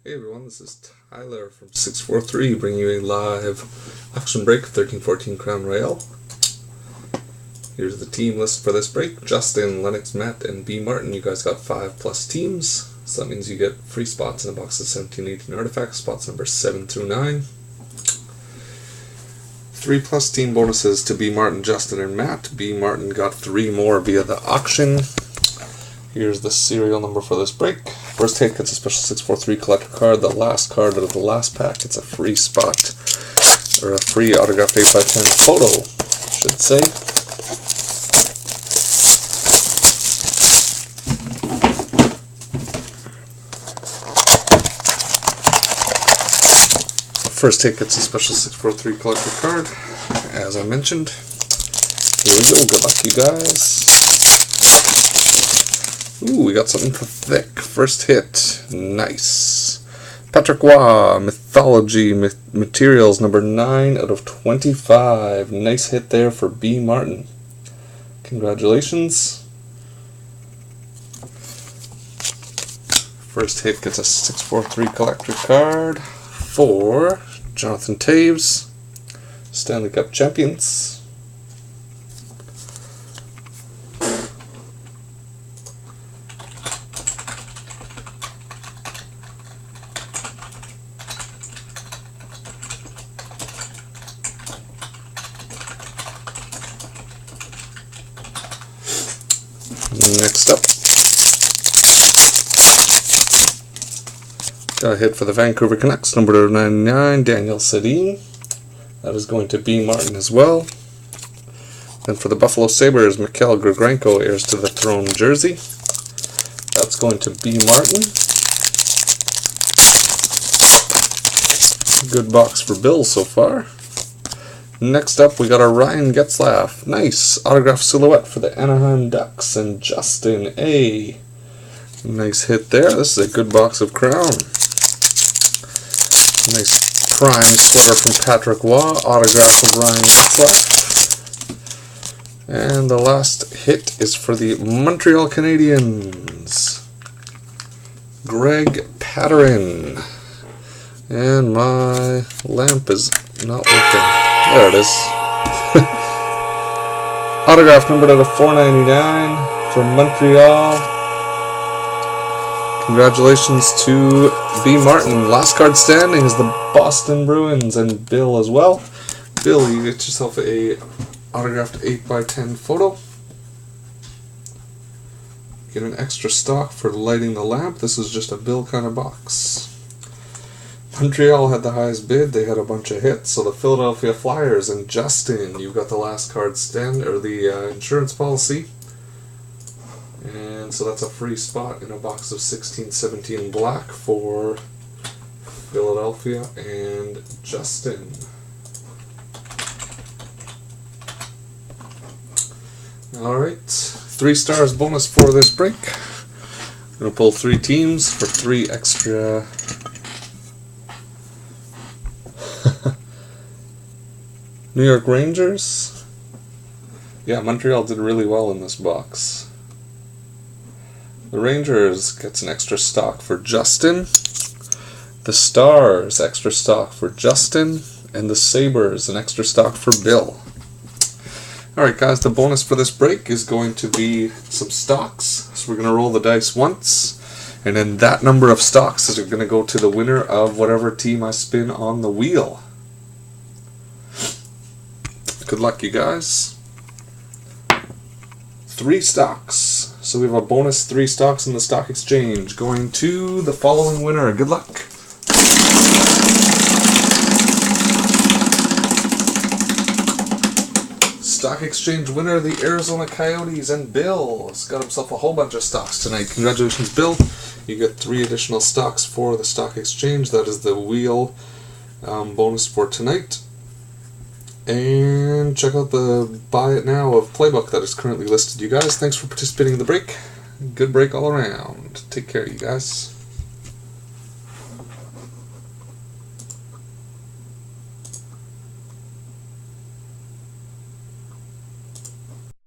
Hey everyone, this is Tyler from Teeks643 bringing you a live auction break of 1314 Crown Royale. Here's the team list for this break. Justin, Lennox, Matt, and B. Martin. You guys got 5+ teams, so that means you get free spots in a box of 17-18 artifacts, spots number 7 through 9. 3+ team bonuses to B. Martin, Justin, and Matt. B. Martin got 3 more via the auction. Here's the serial number for this break. First hit gets a special 643 collector card. The last card out of the last pack gets a free spot, or a free autographed 8x10 photo, I should say. First hit gets a special 643 collector card, as I mentioned. Here we go. Good luck, you guys. Ooh, we got something for thick. First hit. Nice. Patrick Waugh, Mythology Materials, number 9 out of 25. Nice hit there for B. Martin. Congratulations. First hit gets a 643 collector card for Jonathan Taves, Stanley Cup champions. Next up, got a hit for the Vancouver Canucks, number 99, Daniel Sedin. That is going to be Martin as well. Then for the Buffalo Sabres, Mikhail Grigrenko, heirs to the throne jersey. That's going to be Martin. Good box for Bill so far. Next up, we got a Ryan Getzlaf. Nice autograph silhouette for the Anaheim Ducks and Justin A. Nice hit there. This is a good box of Crown. Nice prime sweater from Patrick Waugh. Autograph of Ryan Getzlaf. And the last hit is for the Montreal Canadiens. Greg Patterin. And my lamp is not working. There it is. Autograph numbered out of 499 from Montreal. Congratulations to B. Martin. Last card standing is the Boston Bruins and Bill as well. Bill, you get yourself a autographed 8x10 photo. Get an extra stock for lighting the lamp. This is just a Bill kind of box. Montreal had the highest bid. They had a bunch of hits. So the Philadelphia Flyers and Justin, you've got the last card stand, or the insurance policy. And so that's a free spot in a box of 16-17 black for Philadelphia and Justin. Alright, 3 stars bonus for this break. I'm going to pull 3 teams for 3 extra. New York Rangers. Yeah, Montreal did really well in this box. The Rangers gets an extra stock for Justin. The Stars, extra stock for Justin. And the Sabres, an extra stock for Bill. Alright guys, the bonus for this break is going to be some stocks. So we're going to roll the dice once. And then that number of stocks is going to go to the winner of whatever team I spin on the wheel. Good luck, you guys. 3 stocks. So we have a bonus 3 stocks in the stock exchange going to the following winner. Good luck. Stock exchange winner, the Arizona Coyotes, and Bill has got himself a whole bunch of stocks tonight. Congratulations, Bill. You get 3 additional stocks for the stock exchange. That is the wheel bonus for tonight. And check out the Buy It Now of Playbook that is currently listed. You guys, thanks for participating in the break. Good break all around. Take care, you guys.